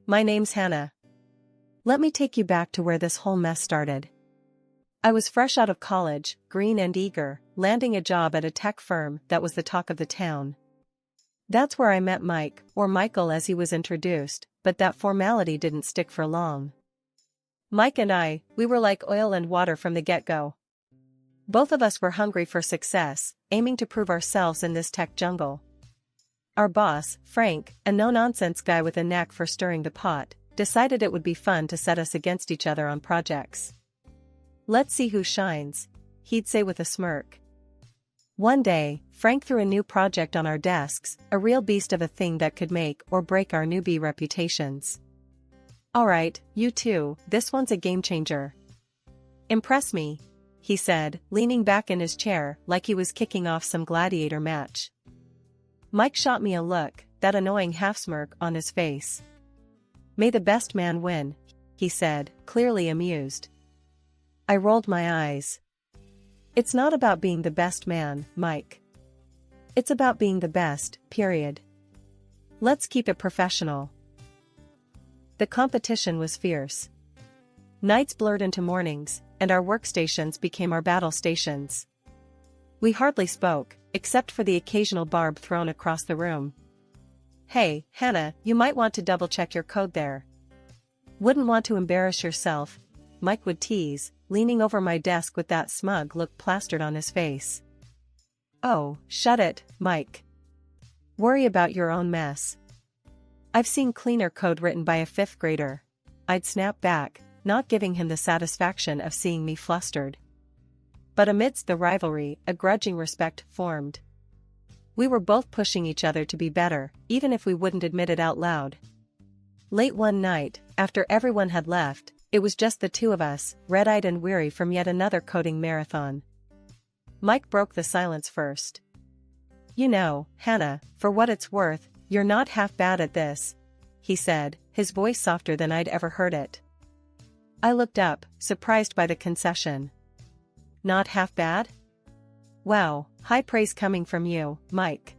My name's Hannah. Let me take you back to where this whole mess started. I was fresh out of college, green and eager, landing a job at a tech firm that was the talk of the town. That's where I met Mike, or Michael as he was introduced, but that formality didn't stick for long. Mike and we were like oil and water from the get-go. Both of us were hungry for success, aiming to prove ourselves in this tech jungle. Our boss, Frank, a no-nonsense guy with a knack for stirring the pot, decided it would be fun to set us against each other on projects. Let's see who shines, he'd say with a smirk. One day, Frank threw a new project on our desks, a real beast of a thing that could make or break our newbie reputations. Alright, you two, this one's a game changer. Impress me, he said, leaning back in his chair like he was kicking off some gladiator match. Mike shot me a look, that annoying half-smirk on his face. May the best man win, he said, clearly amused. I rolled my eyes. It's not about being the best man, Mike. It's about being the best, period. Let's keep it professional. The competition was fierce. Nights blurred into mornings, and our workstations became our battle stations. We hardly spoke, except for the occasional barb thrown across the room. Hey, Hannah, you might want to double-check your code there. Wouldn't want to embarrass yourself, Mike would tease, leaning over my desk with that smug look plastered on his face. Oh, shut it, Mike. Worry about your own mess. I've seen cleaner code written by a fifth grader. I'd snap back, not giving him the satisfaction of seeing me flustered. But amidst the rivalry, a grudging respect formed. We were both pushing each other to be better, even if we wouldn't admit it out loud. Late one night, after everyone had left, it was just the two of us, red-eyed and weary from yet another coding marathon. Mike broke the silence first. You know, Hannah, for what it's worth, you're not half bad at this, he said, his voice softer than I'd ever heard it. I looked up, surprised by the concession. Not half bad? Wow, high praise coming from you, Mike.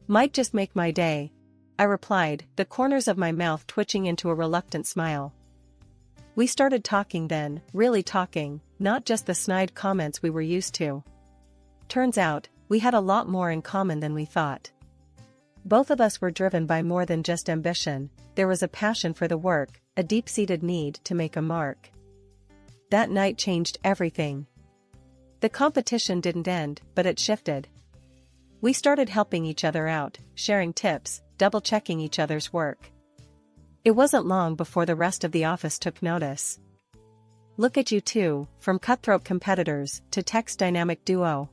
Might just make my day, I replied, the corners of my mouth twitching into a reluctant smile. We started talking then, really talking, not just the snide comments we were used to. Turns out, we had a lot more in common than we thought. Both of us were driven by more than just ambition, there was a passion for the work, a deep-seated need to make a mark. That night changed everything. The competition didn't end, but it shifted. We started helping each other out, sharing tips, double-checking each other's work. It wasn't long before the rest of the office took notice. Look at you two, from cutthroat competitors to tech's dynamic duo.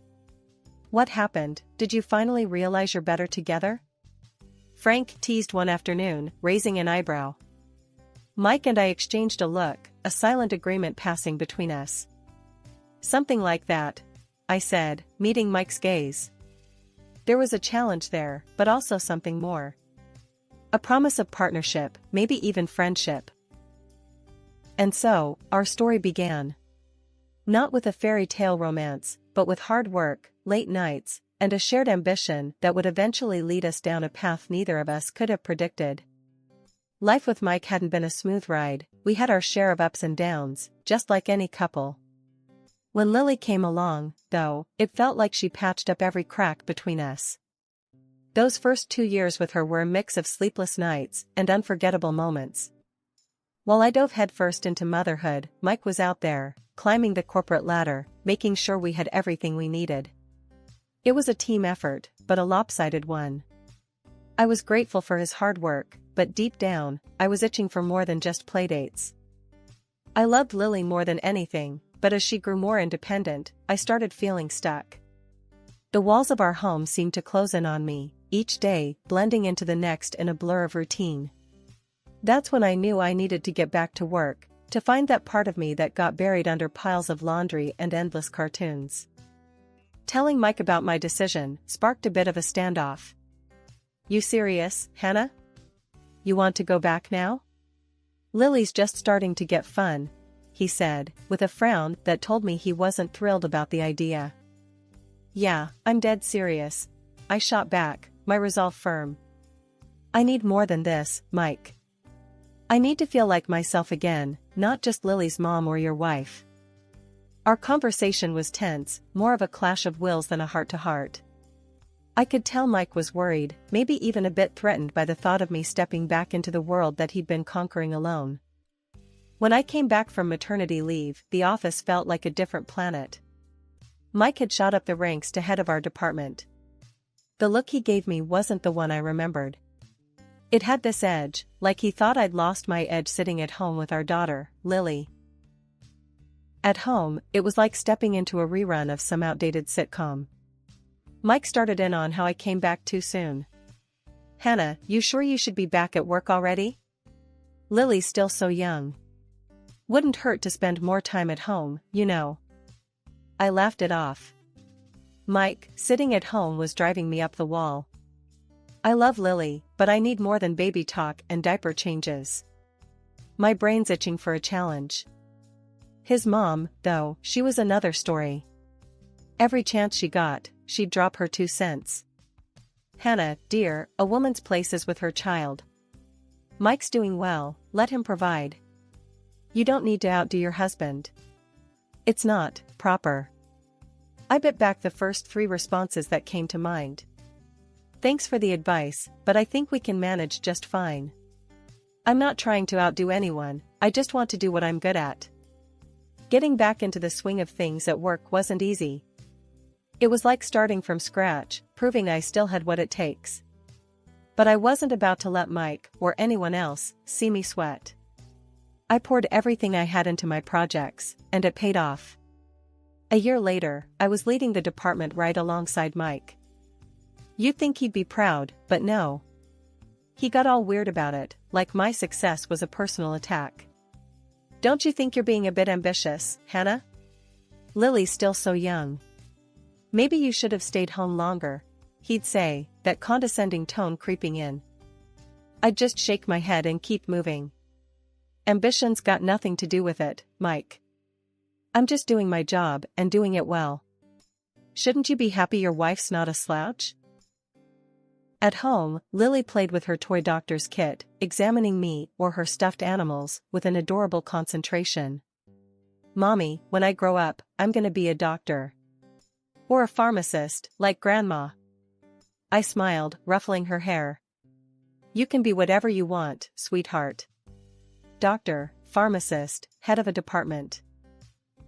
What happened? Did you finally realize you're better together? Frank teased one afternoon, raising an eyebrow. Mike and I exchanged a look, a silent agreement passing between us. Something like that, I said, meeting Mike's gaze. There was a challenge there, but also something more. A promise of partnership, maybe even friendship. And so, our story began. Not with a fairy tale romance, but with hard work, late nights, and a shared ambition that would eventually lead us down a path neither of us could have predicted. Life with Mike hadn't been a smooth ride, we had our share of ups and downs, just like any couple. When Lily came along, though, it felt like she patched up every crack between us. Those first 2 years with her were a mix of sleepless nights and unforgettable moments. While I dove headfirst into motherhood, Mike was out there, climbing the corporate ladder, making sure we had everything we needed. It was a team effort, but a lopsided one. I was grateful for his hard work, but deep down, I was itching for more than just playdates. I loved Lily more than anything, but as she grew more independent, I started feeling stuck. The walls of our home seemed to close in on me, each day blending into the next in a blur of routine. That's when I knew I needed to get back to work, to find that part of me that got buried under piles of laundry and endless cartoons. Telling Mike about my decision sparked a bit of a standoff. You serious, Hannah? You want to go back now? Lily's just starting to get fun, he said, with a frown that told me he wasn't thrilled about the idea. Yeah, I'm dead serious, I shot back, my resolve firm. I need more than this, Mike. I need to feel like myself again, not just Lily's mom or your wife. Our conversation was tense, more of a clash of wills than a heart-to-heart. I could tell Mike was worried, maybe even a bit threatened by the thought of me stepping back into the world that he'd been conquering alone. When I came back from maternity leave, the office felt like a different planet. Mike had shot up the ranks to head of our department. The look he gave me wasn't the one I remembered. It had this edge, like he thought I'd lost my edge sitting at home with our daughter, Lily. At home, it was like stepping into a rerun of some outdated sitcom. Mike started in on how I came back too soon. "Hannah, you sure you should be back at work already? Lily's still so young. Wouldn't hurt to spend more time at home, you know." I laughed it off. Mike, sitting at home was driving me up the wall. I love Lily, but I need more than baby talk and diaper changes. My brain's itching for a challenge. His mom, though, she was another story. Every chance she got, she'd drop her 2 cents. "Hannah, dear, a woman's place is with her child. Mike's doing well, let him provide. You don't need to outdo your husband. It's not proper." I bit back the first 3 responses that came to mind. "Thanks for the advice, but I think we can manage just fine. I'm not trying to outdo anyone, I just want to do what I'm good at." Getting back into the swing of things at work wasn't easy. It was like starting from scratch, proving I still had what it takes. But I wasn't about to let Mike, or anyone else, see me sweat. I poured everything I had into my projects, and it paid off. A year later, I was leading the department right alongside Mike. You'd think he'd be proud, but no. He got all weird about it, like my success was a personal attack. "Don't you think you're being a bit ambitious, Hannah? Lily's still so young. Maybe you should have stayed home longer," he'd say, that condescending tone creeping in. I'd just shake my head and keep moving. "Ambition's got nothing to do with it, Mike. I'm just doing my job, and doing it well. Shouldn't you be happy your wife's not a slouch?" At home, Lily played with her toy doctor's kit, examining me or her stuffed animals with an adorable concentration. "Mommy, when I grow up, I'm gonna be a doctor. Or a pharmacist, like Grandma." I smiled, ruffling her hair. "You can be whatever you want, sweetheart. Doctor, pharmacist, head of a department.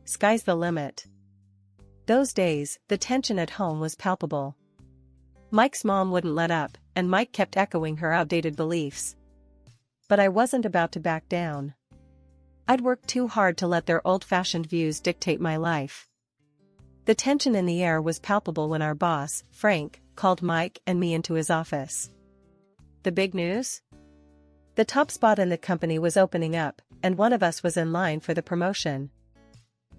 Sky's the limit." Those days, the tension at home was palpable. Mike's mom wouldn't let up, and Mike kept echoing her outdated beliefs. But I wasn't about to back down. I'd worked too hard to let their old-fashioned views dictate my life. The tension in the air was palpable when our boss, Frank, called Mike and me into his office. The big news? The top spot in the company was opening up, and one of us was in line for the promotion.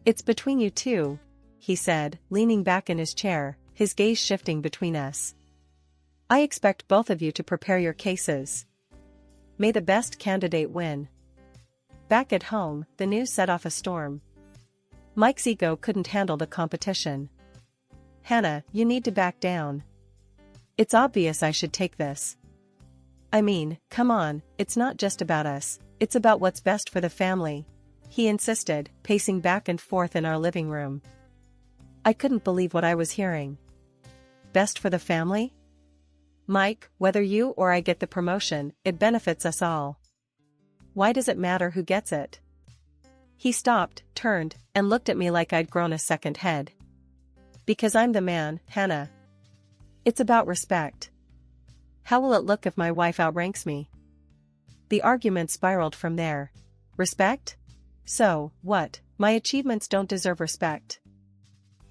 "It's between you two," he said, leaning back in his chair, his gaze shifting between us. "I expect both of you to prepare your cases. May the best candidate win." Back at home, the news set off a storm. Mike's ego couldn't handle the competition. "Hannah, you need to back down. It's obvious I should take this. I mean, come on, it's not just about us, it's about what's best for the family," he insisted, pacing back and forth in our living room. I couldn't believe what I was hearing. Best for the family? "Mike, whether you or I get the promotion, it benefits us all. Why does it matter who gets it?" He stopped, turned, and looked at me like I'd grown a second head. "Because I'm the man, Hannah. It's about respect. How will it look if my wife outranks me?" The argument spiraled from there. Respect? So, what, my achievements don't deserve respect?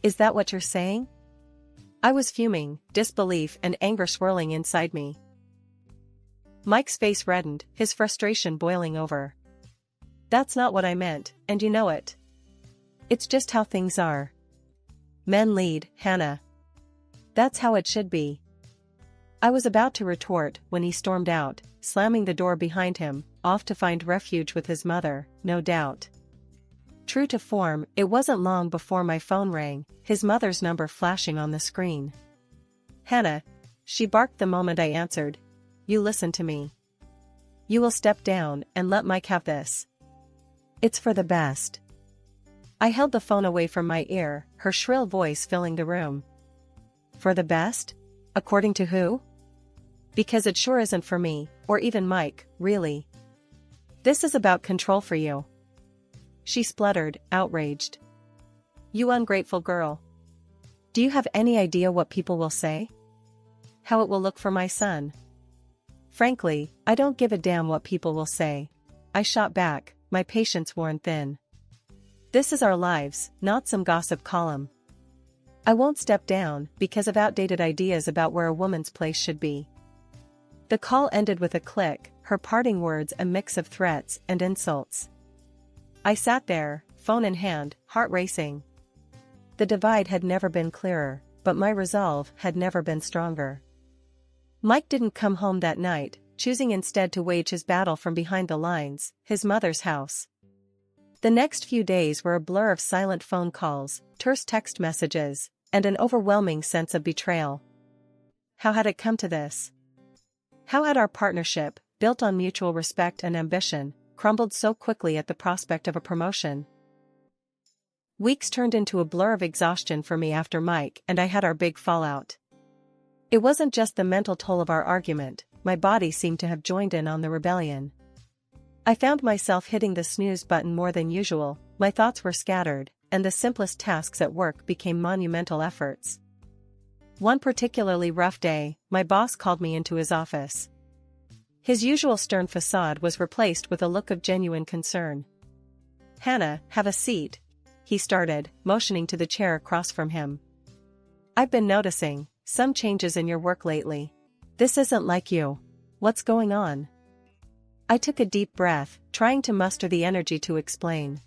Is that what you're saying? I was fuming, disbelief and anger swirling inside me. Mike's face reddened, his frustration boiling over. "That's not what I meant, and you know it. It's just how things are. Men lead, Hannah. That's how it should be." I was about to retort when he stormed out, slamming the door behind him, off to find refuge with his mother, no doubt. True to form, it wasn't long before my phone rang, his mother's number flashing on the screen. "Hannah," she barked the moment I answered. "You listen to me. You will step down and let Mike have this. It's for the best. I held the phone away from my ear, her shrill voice filling the room. For the best? According to who? Because it sure isn't for me, or even Mike, really. This is about control for you. She spluttered, outraged. You ungrateful girl. Do you have any idea what people will say? How it will look for my son? Frankly, I don't give a damn what people will say. I shot back, my patience worn thin. This is our lives, not some gossip column. I won't step down because of outdated ideas about where a woman's place should be. The call ended with a click, her parting words a mix of threats and insults. I sat there, phone in hand, heart racing. The divide had never been clearer, but my resolve had never been stronger. Mike didn't come home that night, choosing instead to wage his battle from behind the lines, his mother's house. The next few days were a blur of silent phone calls, terse text messages, and an overwhelming sense of betrayal. How had it come to this? How had our partnership, built on mutual respect and ambition, crumbled so quickly at the prospect of a promotion? Weeks turned into a blur of exhaustion for me after Mike and I had our big fallout. It wasn't just the mental toll of our argument, my body seemed to have joined in on the rebellion. I found myself hitting the snooze button more than usual, my thoughts were scattered, and the simplest tasks at work became monumental efforts. One particularly rough day, my boss called me into his office. His usual stern facade was replaced with a look of genuine concern. Hannah, have a seat, he started, motioning to the chair across from him. I've been noticing some changes in your work lately. This isn't like you. What's going on? I took a deep breath, trying to muster the energy to explain.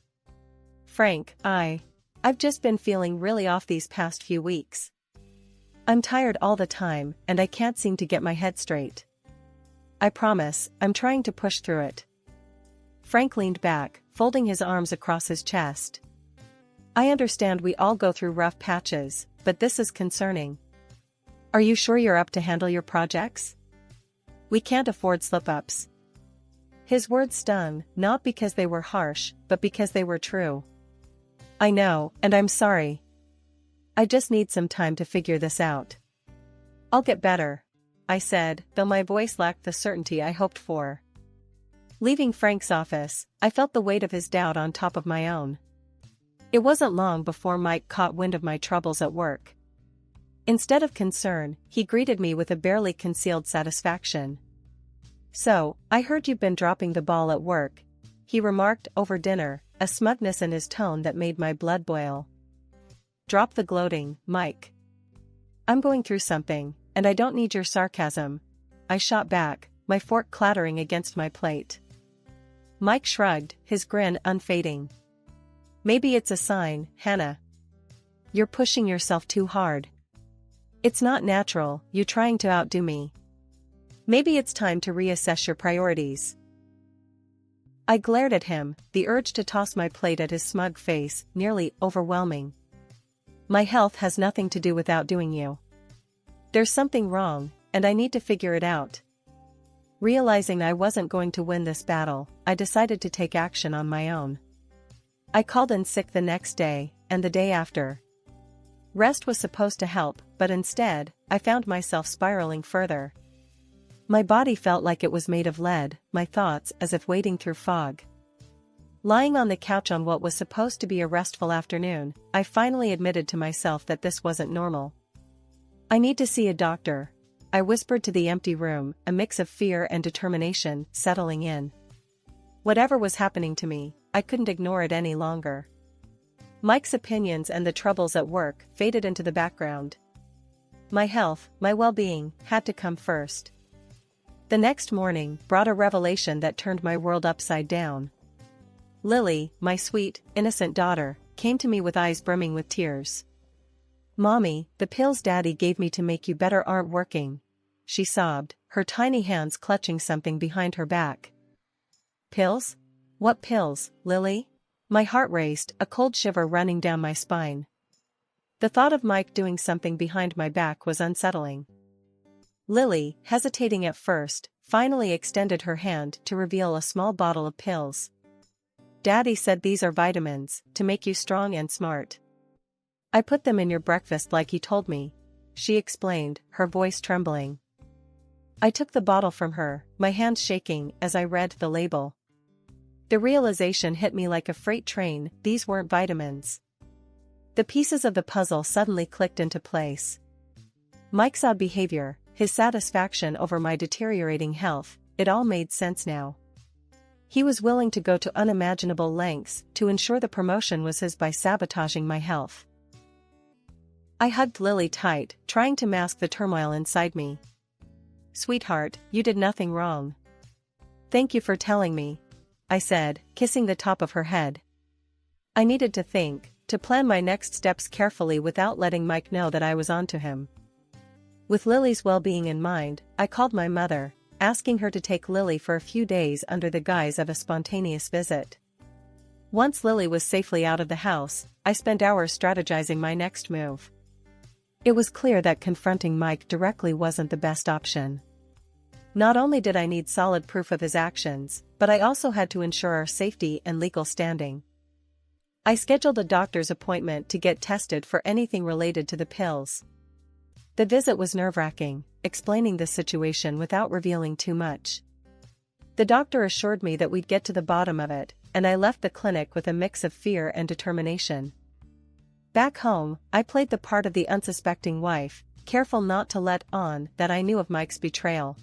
Frank, I've just been feeling really off these past few weeks. I'm tired all the time, and I can't seem to get my head straight. I promise, I'm trying to push through it. Frank leaned back, folding his arms across his chest. I understand we all go through rough patches, but this is concerning. Are you sure you're up to handle your projects? We can't afford slip-ups. His words stung, not because they were harsh, but because they were true. I know, and I'm sorry. I just need some time to figure this out. I'll get better, I said, though my voice lacked the certainty I hoped for. Leaving Frank's office, I felt the weight of his doubt on top of my own. It wasn't long before Mike caught wind of my troubles at work. Instead of concern, he greeted me with a barely concealed satisfaction. So, I heard you've been dropping the ball at work, he remarked over dinner, a smugness in his tone that made my blood boil. Drop the gloating, Mike. I'm going through something, and I don't need your sarcasm. I shot back, my fork clattering against my plate. Mike shrugged, his grin unfading. Maybe it's a sign, Hannah. You're pushing yourself too hard. It's not natural, you trying to outdo me. Maybe it's time to reassess your priorities. I glared at him, the urge to toss my plate at his smug face nearly overwhelming. My health has nothing to do with outdoing you. There's something wrong, and I need to figure it out. Realizing I wasn't going to win this battle, I decided to take action on my own. I called in sick the next day, and the day after. Rest was supposed to help, but instead, I found myself spiraling further. My body felt like it was made of lead, my thoughts as if wading through fog. Lying on the couch on what was supposed to be a restful afternoon, I finally admitted to myself that this wasn't normal. I need to see a doctor, I whispered to the empty room, a mix of fear and determination settling in. Whatever was happening to me, I couldn't ignore it any longer. Mike's opinions and the troubles at work faded into the background. My health, my well-being, had to come first. The next morning brought a revelation that turned my world upside down. Lily, my sweet, innocent daughter, came to me with eyes brimming with tears. Mommy, the pills Daddy gave me to make you better aren't working, she sobbed, her tiny hands clutching something behind her back. Pills? What pills, Lily? My heart raced, a cold shiver running down my spine. The thought of Mike doing something behind my back was unsettling. Lily, hesitating at first, finally extended her hand to reveal a small bottle of pills. "Daddy said these are vitamins, to make you strong and smart. I put them in your breakfast like he told me," she explained, her voice trembling. I took the bottle from her, my hands shaking as I read the label. The realization hit me like a freight train, these weren't vitamins. The pieces of the puzzle suddenly clicked into place. Mike's odd behavior, his satisfaction over my deteriorating health, it all made sense now. He was willing to go to unimaginable lengths to ensure the promotion was his by sabotaging my health. I hugged Lily tight, trying to mask the turmoil inside me. "Sweetheart, you did nothing wrong. Thank you for telling me," I said, kissing the top of her head. I needed to think, to plan my next steps carefully without letting Mike know that I was onto him. With Lily's well-being in mind, I called my mother, asking her to take Lily for a few days under the guise of a spontaneous visit. Once Lily was safely out of the house, I spent hours strategizing my next move. It was clear that confronting Mike directly wasn't the best option. Not only did I need solid proof of his actions, but I also had to ensure our safety and legal standing. I scheduled a doctor's appointment to get tested for anything related to the pills. The visit was nerve-wracking, explaining the situation without revealing too much. The doctor assured me that we'd get to the bottom of it, and I left the clinic with a mix of fear and determination. Back home, I played the part of the unsuspecting wife, careful not to let on that I knew of Mike's betrayal.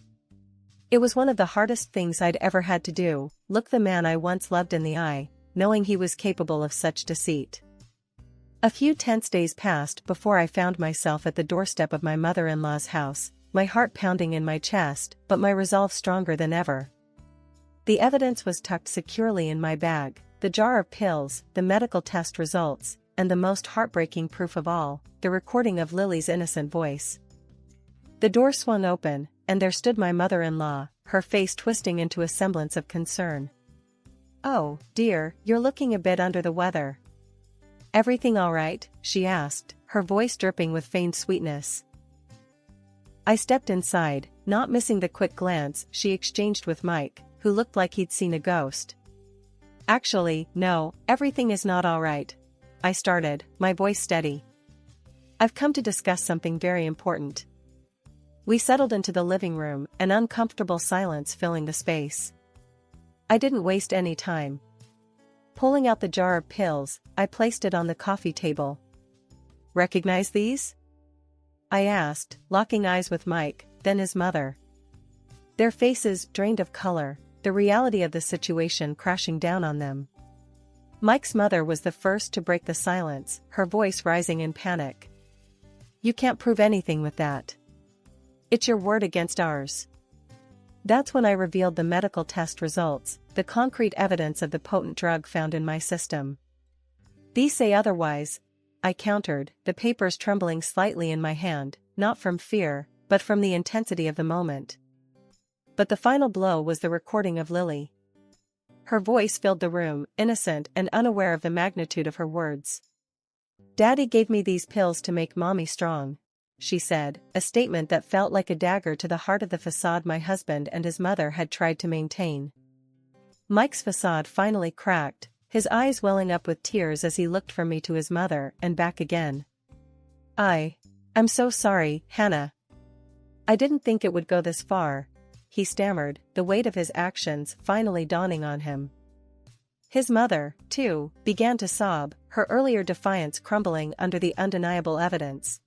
It was one of the hardest things I'd ever had to do, look the man I once loved in the eye, knowing he was capable of such deceit. A few tense days passed before I found myself at the doorstep of my mother-in-law's house, my heart pounding in my chest, but my resolve stronger than ever. The evidence was tucked securely in my bag, the jar of pills, the medical test results, and the most heartbreaking proof of all, the recording of Lily's innocent voice. The door swung open, and there stood my mother-in-law, her face twisting into a semblance of concern. "Oh, dear, you're looking a bit under the weather. Everything all right?" she asked, her voice dripping with feigned sweetness. I stepped inside, not missing the quick glance she exchanged with Mike, who looked like he'd seen a ghost. "Actually, no, everything is not all right," I started, my voice steady. "I've come to discuss something very important." We settled into the living room, an uncomfortable silence filling the space. I didn't waste any time. Pulling out the jar of pills, I placed it on the coffee table. "Recognize these?" I asked, locking eyes with Mike, then his mother. Their faces drained of color, the reality of the situation crashing down on them. Mike's mother was the first to break the silence, her voice rising in panic. "You can't prove anything with that. It's your word against ours." That's when I revealed the medical test results, the concrete evidence of the potent drug found in my system. "These say otherwise," I countered, the papers trembling slightly in my hand, not from fear, but from the intensity of the moment. But the final blow was the recording of Lily. Her voice filled the room, innocent and unaware of the magnitude of her words. "Daddy gave me these pills to make Mommy strong," she said, a statement that felt like a dagger to the heart of the facade my husband and his mother had tried to maintain. Mike's facade finally cracked, his eyes welling up with tears as he looked from me to his mother and back again. I'm so sorry, Hannah. I didn't think it would go this far," he stammered, the weight of his actions finally dawning on him. His mother, too, began to sob, her earlier defiance crumbling under the undeniable evidence.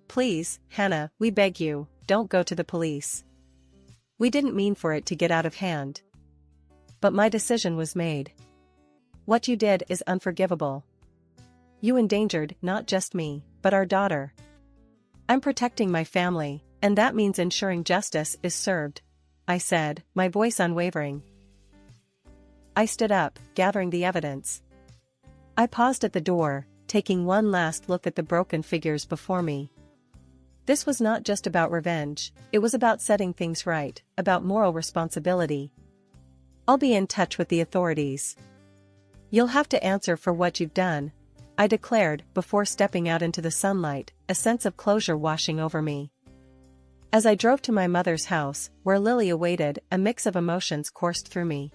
"Please, Hannah, we beg you, don't go to the police. We didn't mean for it to get out of hand. But my decision was made. What you did is unforgivable. You endangered not just me, but our daughter. I'm protecting my family, and that means ensuring justice is served," I said, my voice unwavering. I stood up, gathering the evidence. I paused at the door, taking one last look at the broken figures before me. This was not just about revenge, it was about setting things right, about moral responsibility. "I'll be in touch with the authorities. You'll have to answer for what you've done," I declared before stepping out into the sunlight, a sense of closure washing over me. As I drove to my mother's house, where Lily awaited, a mix of emotions coursed through me.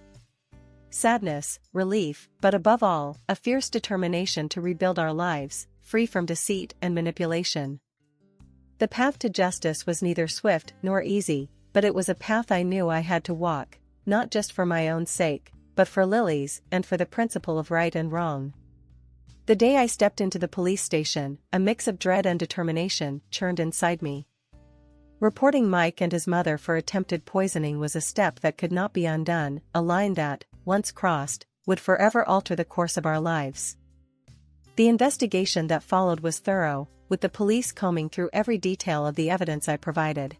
Sadness, relief, but above all, a fierce determination to rebuild our lives, free from deceit and manipulation. The path to justice was neither swift nor easy, but it was a path I knew I had to walk, not just for my own sake, but for Lily's and for the principle of right and wrong. The day I stepped into the police station, a mix of dread and determination churned inside me. Reporting Mike and his mother for attempted poisoning was a step that could not be undone, a line that, once crossed, would forever alter the course of our lives. The investigation that followed was thorough, with the police combing through every detail of the evidence I provided.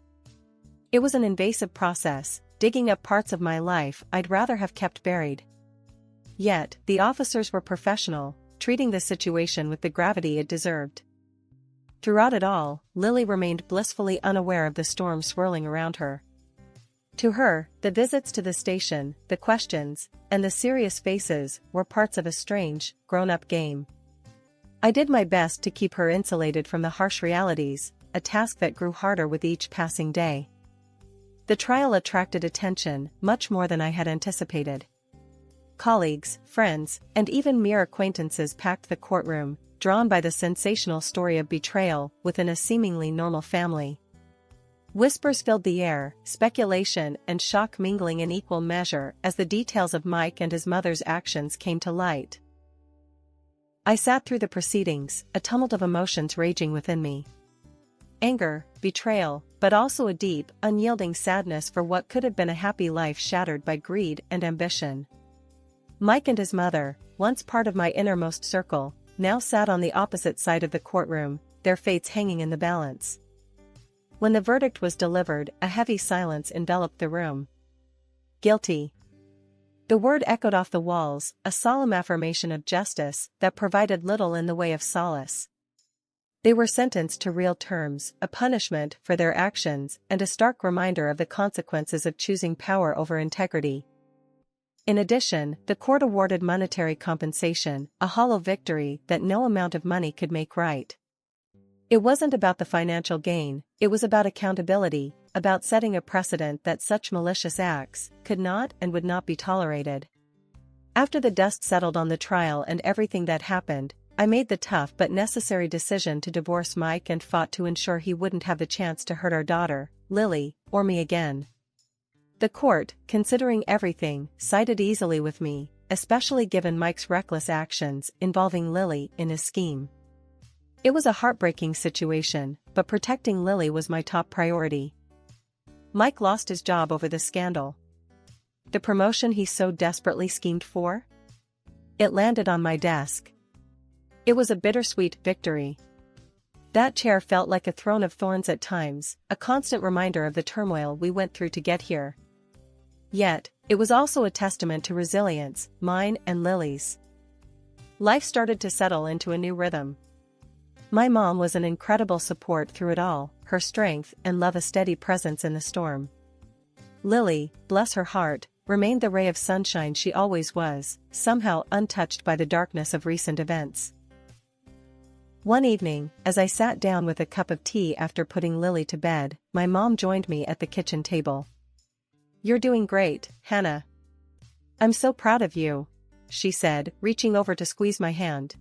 It was an invasive process, digging up parts of my life I'd rather have kept buried. Yet, the officers were professional, treating the situation with the gravity it deserved. Throughout it all, Lily remained blissfully unaware of the storm swirling around her. To her, the visits to the station, the questions, and the serious faces were parts of a strange, grown-up game. I did my best to keep her insulated from the harsh realities, a task that grew harder with each passing day. The trial attracted attention, much more than I had anticipated. Colleagues, friends, and even mere acquaintances packed the courtroom, drawn by the sensational story of betrayal within a seemingly normal family. Whispers filled the air, speculation and shock mingling in equal measure as the details of Mike and his mother's actions came to light. I sat through the proceedings, a tumult of emotions raging within me. Anger, betrayal, but also a deep, unyielding sadness for what could have been a happy life shattered by greed and ambition. Mike and his mother, once part of my innermost circle, now sat on the opposite side of the courtroom, their fates hanging in the balance. When the verdict was delivered, a heavy silence enveloped the room. Guilty. The word echoed off the walls, a solemn affirmation of justice that provided little in the way of solace. They were sentenced to real terms, a punishment for their actions and a stark reminder of the consequences of choosing power over integrity. In addition, the court awarded monetary compensation, a hollow victory that no amount of money could make right. It wasn't about the financial gain, it was about accountability, about setting a precedent that such malicious acts could not and would not be tolerated. After the dust settled on the trial and everything that happened, I made the tough but necessary decision to divorce Mike and fought to ensure he wouldn't have the chance to hurt our daughter, Lily, or me again. The court, considering everything, sided easily with me, especially given Mike's reckless actions involving Lily in his scheme. It was a heartbreaking situation, but protecting Lily was my top priority. Mike lost his job over the scandal. The promotion he so desperately schemed for? It landed on my desk. It was a bittersweet victory. That chair felt like a throne of thorns at times, a constant reminder of the turmoil we went through to get here. Yet, it was also a testament to resilience, mine and Lily's. Life started to settle into a new rhythm. My mom was an incredible support through it all, her strength and love a steady presence in the storm. Lily, bless her heart, remained the ray of sunshine she always was, somehow untouched by the darkness of recent events. One evening, as I sat down with a cup of tea after putting Lily to bed, my mom joined me at the kitchen table. "You're doing great, Hannah. I'm so proud of you," she said, reaching over to squeeze my hand.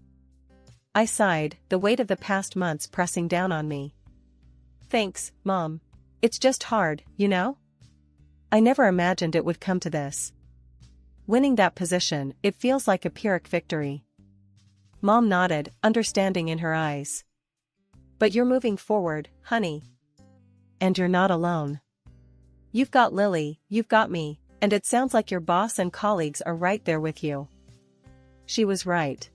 I sighed, the weight of the past months pressing down on me. "Thanks, Mom. It's just hard, you know? I never imagined it would come to this. Winning that position, it feels like a Pyrrhic victory." Mom nodded, understanding in her eyes. "But you're moving forward, honey. And you're not alone. You've got Lily, you've got me, and it sounds like your boss and colleagues are right there with you." She was right.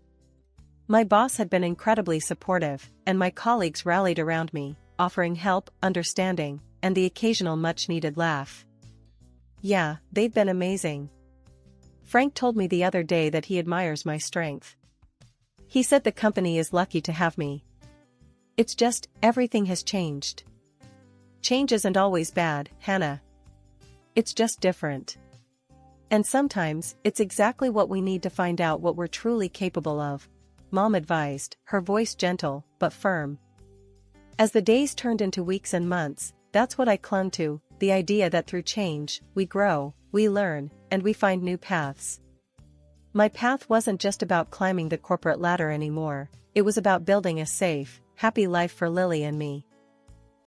My boss had been incredibly supportive, and my colleagues rallied around me, offering help, understanding, and the occasional much-needed laugh. Yeah, they've been amazing. Frank told me the other day that he admires my strength. He said the company is lucky to have me. It's just, everything has changed. Change isn't always bad, Hannah. It's just different. And sometimes, it's exactly what we need to find out what we're truly capable of, Mom advised, her voice gentle, but firm. As the days turned into weeks and months, That's what I clung to, the idea that through change, we grow, we learn, and we find new paths. My path wasn't just about climbing the corporate ladder anymore, it was about building a safe, happy life for Lily and me.